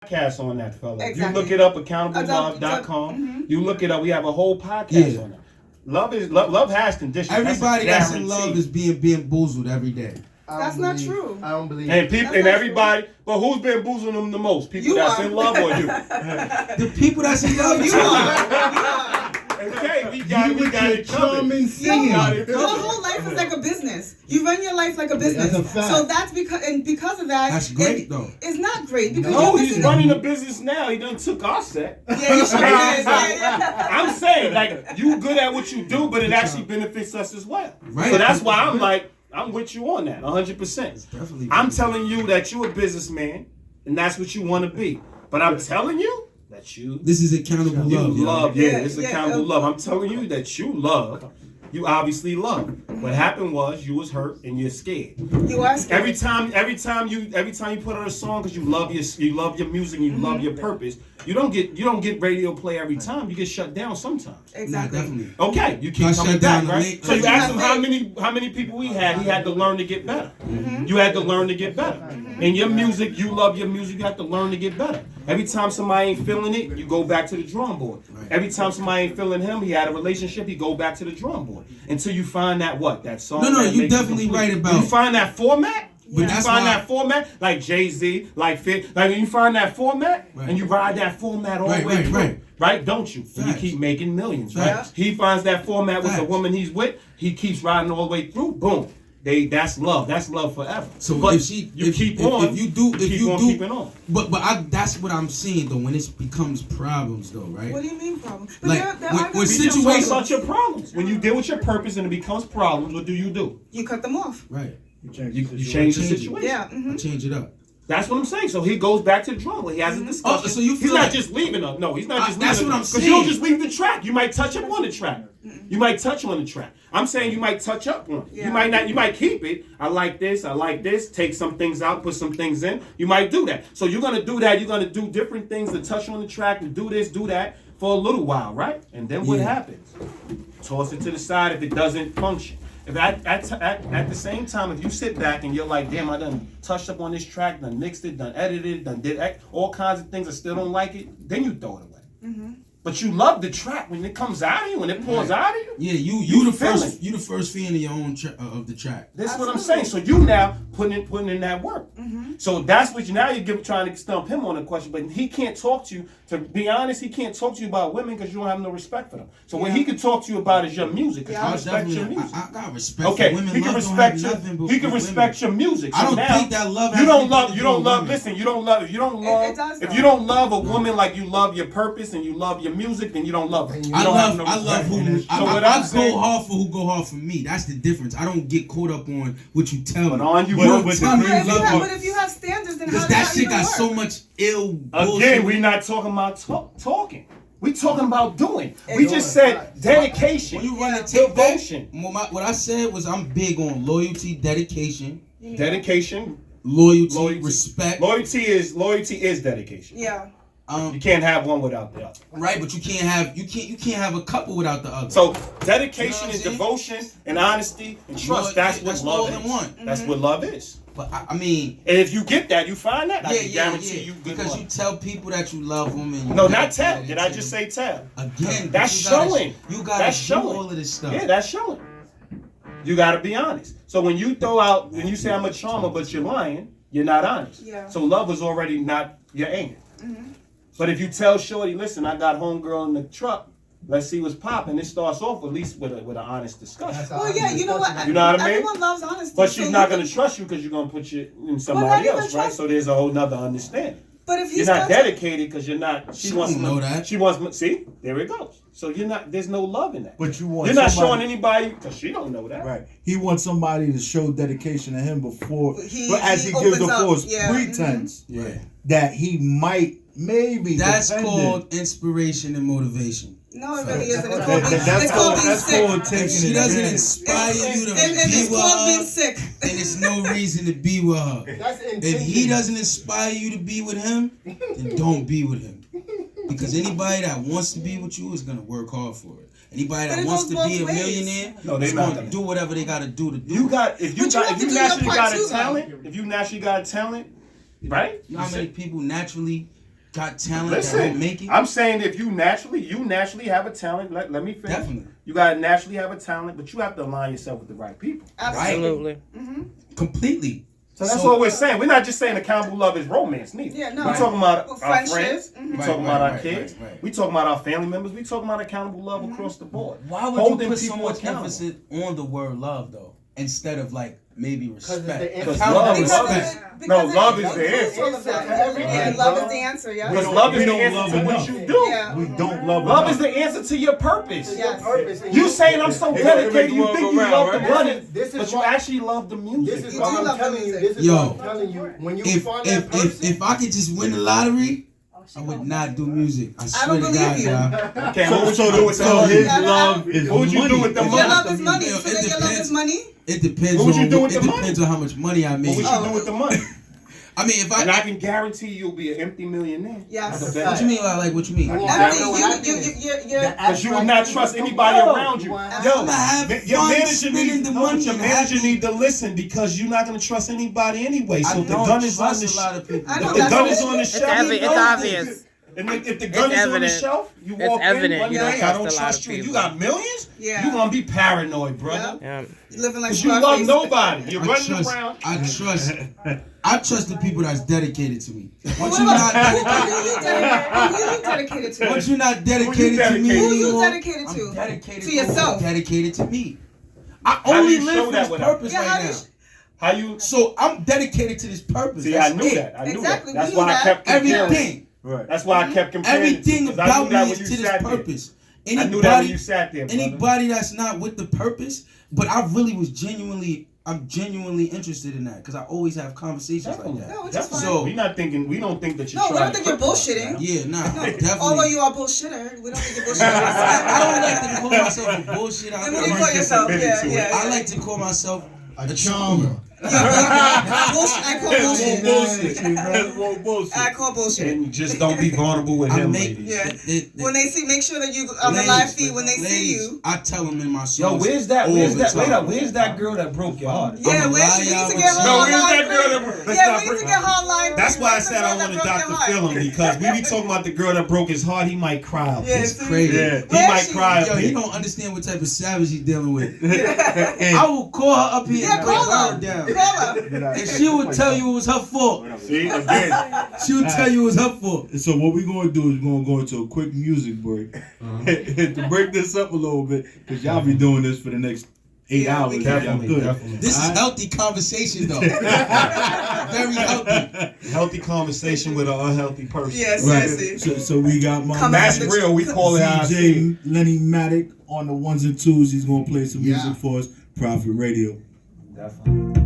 podcast on that, fella. Exactly. You look it up, AccountableLove.com. You look it up. We have a whole podcast on that. Love has conditions. Everybody that's in love is being bamboozled every day. That's not true. I don't believe. And people and everybody, but who's bamboozling them the most? People that's in love or you? The people that's in love, you are. Okay, we got it covered. Your whole life is like a business. You run your life like a business. That's a fact. So that's because of that. That's great though. It's not great because No, he's running a business now. He done took our set. Yeah, you sure is. Yeah. I'm saying, like, you good at what you do, but it actually benefits us as well. Right. So that's why I'm like, I'm with you on that, 100%. I'm telling you that you're a businessman, and that's what you want to be. But I'm telling you that you... This is accountable love. This is accountable love. I'm telling you that you love. You obviously love. What happened was you was hurt and you're scared. You are scared. Every time you put on a song because you love your music and you love your purpose. You don't get radio play every time. You get shut down sometimes. Exactly. Nah, definitely. Okay, you keep coming back, right? So you asked him how many people he had to learn to get better. You had to learn to get better. In your music, you love your music, you have to learn to get better. Every time somebody ain't feeling it, you go back to the drawing board. Every time somebody ain't feeling him, he had a relationship, he go back to the drawing board. Until you find that song. No, you definitely right about. You find that format? Yeah. You find that format, like Jay-Z, like Fit, like you find that format, and you ride that format all the way through. Right, don't you? And you keep making millions, right? He finds that format with the woman he's with, he keeps riding all the way through, boom. That's love. That's love forever. So but if you keep on, keeping on. But that's what I'm saying though. When it becomes problems though, right? What do you mean problems? But like when situations about your problems. When you deal with your purpose and it becomes problems, what do? You cut them off. Right. You change the situation. Yeah. I change it up. That's what I'm saying. So he goes back to the drum where he has a discussion. So you he's not just leaving us. No, he's not just leaving us. That's what I'm saying. Because you don't just leave the track. You might touch up on the track. You might touch on the track. I'm saying you might touch up on it. Yeah. You might not. You might keep it. I like this. Take some things out. Put some things in. You might do that. So you're gonna do that. You're gonna do different things to touch on the track, to do this, do that for a little while, right? And then what happens? Toss it to the side if it doesn't function. If at the same time, if you sit back and you're like, damn, I done touched up on this track, done mixed it, done edited, done did all kinds of things, I still don't like it, then you throw it away. But you love the track when it comes out of you, when it pours out of you. Yeah, you the first fan of your own of the track. That's what I'm saying. So you now putting in that work. So that's what you're trying to stump him on a question, but he can't talk to you. To be honest, he can't talk to you about women because you don't have no respect for them. So what he can talk to you about is your music. Because you respect your music. I got respect for women. He can respect your music. So I don't think that love. You don't love. Listen, you don't love. If you don't love a woman like you love your purpose and you love your music, then you don't love her. I love who. I go hard for who go hard for me. That's the difference. I don't get caught up on what you tell me. But if you have standards, then because that shit got so much ill bullshit. Again, we're not talking about talking. We talking about doing. We just said dedication. When you run the devotion. What I said was I'm big on loyalty, dedication, loyalty, respect. Loyalty is dedication. Yeah. You can't have one without the other. Right, but you can't have a couple without the other. So dedication and devotion and honesty and trust. That's what love is. That's what love is. But I mean, and if you get that, you find that. I can guarantee you good because love. You tell people that you love them. And no, not tell. Did I just say tell? Again, that's showing. You gotta show all of this stuff. Yeah, that's showing. You gotta be honest. So when you say I'm a charmer, but you're lying, you're not honest. Yeah. So love is already not your aim. But if you tell Shorty, listen, I got homegirl in the truck, let's see what's popping. It starts off at least with an honest discussion. Well, yeah, you know what? You know what I mean? Everyone loves honesty. But she's not going to trust you because you're going to put you in somebody else, right? So there's a whole nother understanding. But if you're not dedicated because you're not. She wants to know that. She wants. See, there it goes. So you're not. There's no love in that. But you're not showing anybody because she don't know that. Right. He wants somebody to show dedication to him before, as he gives the false pretense that he might maybe. That's called inspiration and motivation. No, it really isn't. It's called being sick. If she doesn't inspire you to be with her, being sick. then there's no reason to be with her. If he doesn't inspire you to be with him, then don't be with him. Because anybody that wants to be with you is gonna work hard for it. Anybody that wants to be a millionaire is gonna do whatever they gotta do to do. If you naturally got a talent, right? You know how many people naturally got talent that don't make it. I'm saying if you naturally have a talent. Let me finish. Definitely. You gotta naturally have a talent, but you have to align yourself with the right people. Absolutely. Right? Completely. So that's what we're saying. We're not just saying accountable love is romance, neither. Yeah, no. We're talking about our friendships. friends. We're talking about our kids. We're talking about our family members. We're talking about accountable love across the board. Why would you put so much emphasis on the word love, though, instead of like maybe respect? Because love is the answer. Love is the answer. Yeah. Because love is the answer to what you do. Yeah. We don't love. Love is the answer to your purpose. Yes. You saying I'm so dedicated, you think you love the money, This is but you actually love the music. This is what I'm telling you. This is what I'm telling you. When you find that person, if I could just win the lottery, I would not do music. I swear don't to God, believe you. y'all. Okay, what would you do with the So money? his love is What would you do with the Your money? love is money. Yo, So then your love is money. It depends. What would you do with the money? It depends on how much money I What make. would you do with the money? I mean, if I And I can guarantee you'll be an empty millionaire. Yes. what you mean? Like what you mean? Because you would not trust anybody around you. Yo, your manager need to listen because you're not going to trust anybody anyway. So if the gun is on the shelf, if the gun is on the shelf, It's obvious. And if the gun is on the shelf, you walk in one day, I don't trust you. You got millions? Yeah. You're going to be paranoid, brother. Yeah. Living like Because you love nobody. You're I running trust, around. I trust the people that's dedicated to me. Once Who you're not you dedicated to? once you're not dedicated to me Who you anymore, dedicated to? I'm dedicated To yourself. Dedicated to me. I do only you show live for that this without- purpose Yeah, right now. How you... So I'm dedicated to this purpose. See, That's I knew it. that. I knew Exactly, that. That's we why knew I kept comparing. Everything. Right. That's why I kept comparing. Everything because I about knew that me when is you to this sat there. purpose. I knew that when you sat there, brother. Anybody that's not with the purpose, but I really was genuinely interested in that because I always have conversations like that. No, it's just fine. So we don't think that you're No, we trying don't think you're bullshitting. yeah, nah, definitely. Although you are bullshitter, we don't think you're bullshitting. I don't like to call myself a bullshit. And what do you call yourself? Yeah. I like to call myself A charmer. Bullshit. I call bullshit. bullshit. I call bullshit. And just don't be vulnerable with him, ladies. Yeah. When they see, make sure that you on the live feed. When they see you, I tell them in my Yo, songs. where's that? all Where's the that? Wait time. up. Where's that girl that broke your heart? yeah, I'm a where's she? We liar, need to get her No, on where's live that girl feed. that broke? Let's Yeah, not we need bring to get her on live. That's feed. why I Where's the said girl I that want to broke your Dr. heart? Phil him because we be talking about the girl that broke his heart. He might cry. Up. Yeah, It's see? crazy. Yeah, he Where might she? cry. Yo, Up you here. don't understand what type of savage he's dealing with. And I will call her up here Yeah, and break call her her. down. Call her. And she will tell you it was her fault. See again. She will tell you it was her fault. so what we're gonna do is we're gonna go into a quick music break to break this up a little bit because y'all be doing this for the next 8 hours. If y'all could. This is healthy conversation though. Very healthy. Healthy conversation with an unhealthy person. Yes, Right. yes. So we got my Come That's on. real. We call it how I see it. DJ Lenny Maddock on the ones and twos. He's gonna play some music for us. Prophet Radio. Definitely.